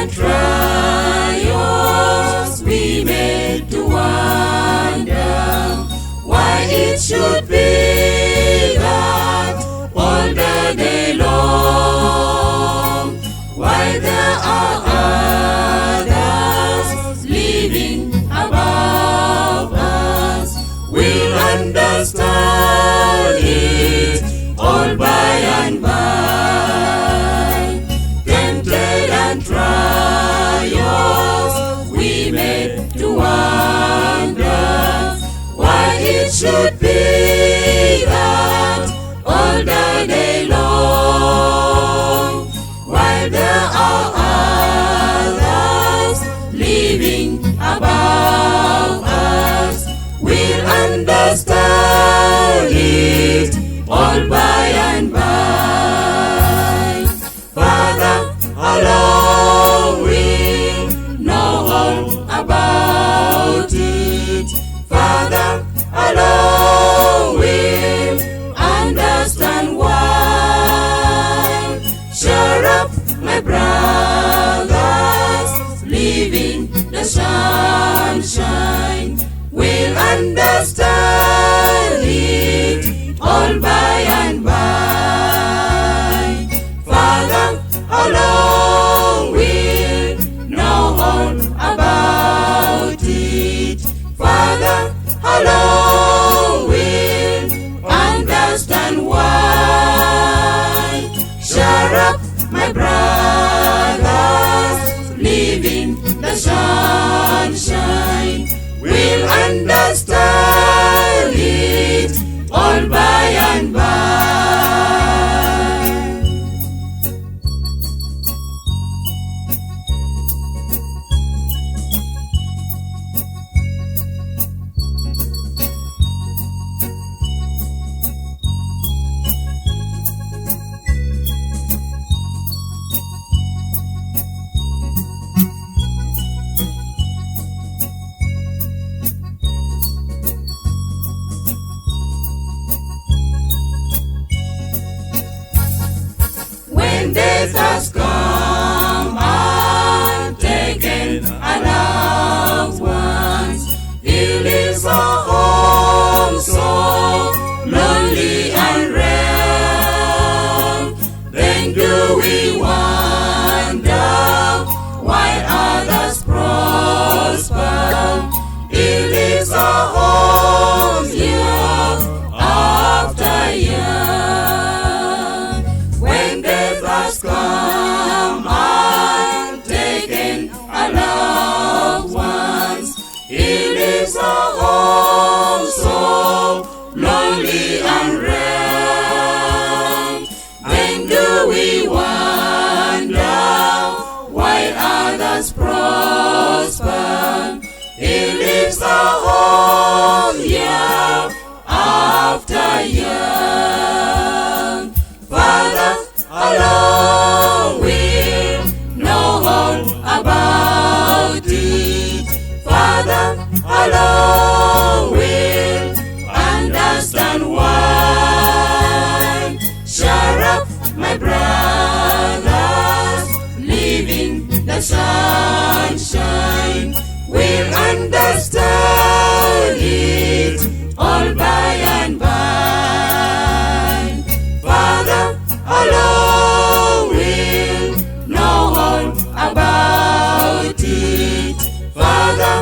and trials, we made to wonder why it should be that all the day long, why there are others living above us. We'll understand it all by and by. Tempted and trials, we made to wonder why it should be that all the day long, while there are others living above us, we'll understand it all by and by. Father alone will know all about it. Father alone will understand why. Cheer up, my brothers, living the sunshine. We'll understand it all by and by. Father alone will know all about it. Father alone will understand why. Cheer up, my brothers, living the sunshine. We'll understand it all by and by. When death has come and taken our loved ones, it is a home so lonely and rare. Then do we wonder why others prosper? It is a home year after year. When death has come and taken our loved ones, it is a home so lonely and rare. Then do we wonder why others prosper? It lives a home year after year. Father alone will know all about it. Father alone will understand why. Cheer up, my brothers, living the sunshine. We'll understand it all by and by. Father alone will know all about it. Father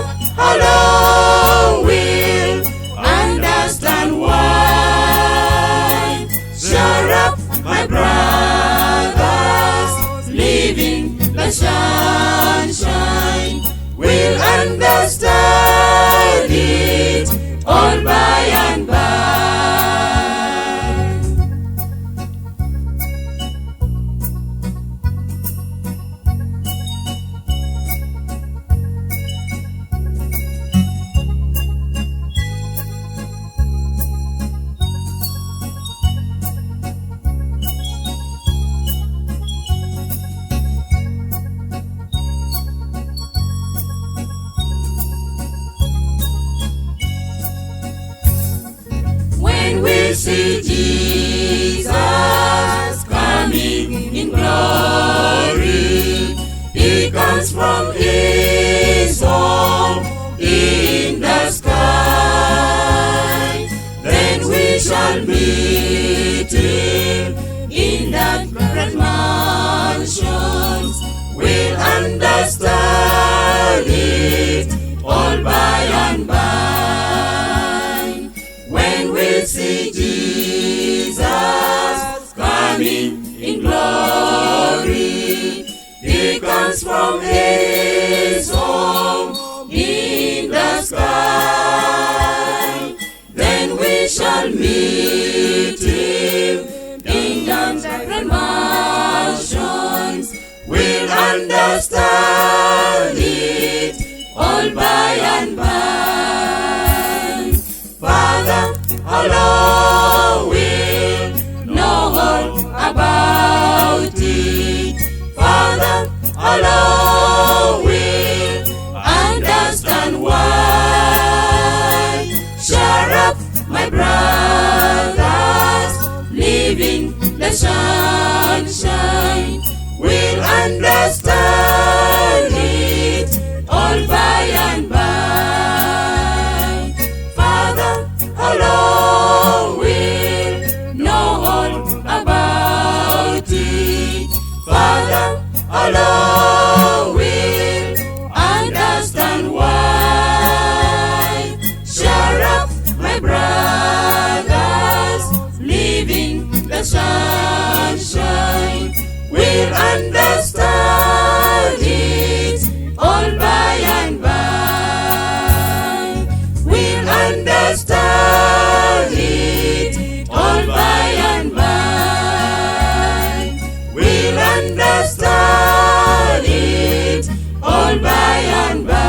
alone will understand why. Cheer up, my brothers, living the sunshine. We'll understand it all by and by. We see Jesus coming in glory. He comes comes from his home in the sky. Then we shall meet him in that great mansions. We'll understand it all by and by. When we see Jesus coming in glory, he comes from his home in the sky. Then we shall meet him in the great mansions. We'll understand it all by and by. Father, alone will know all about it. Father, alone will understand why. Share up, my brothers, living the sunshine. We'll understand it all by and by. Father, alone will know all about it. Father, alone will understand why. Share up, my brothers, living the sunshine. We'll understand it all by and by. We'll understand it all by and by. We'll understand it all by and by.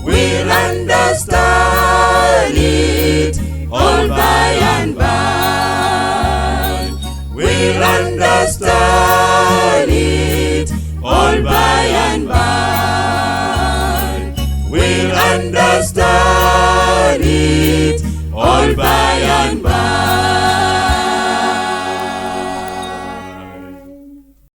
We'll understand it all by and by. We'll understand it all by and by. We'll understand it all by and by.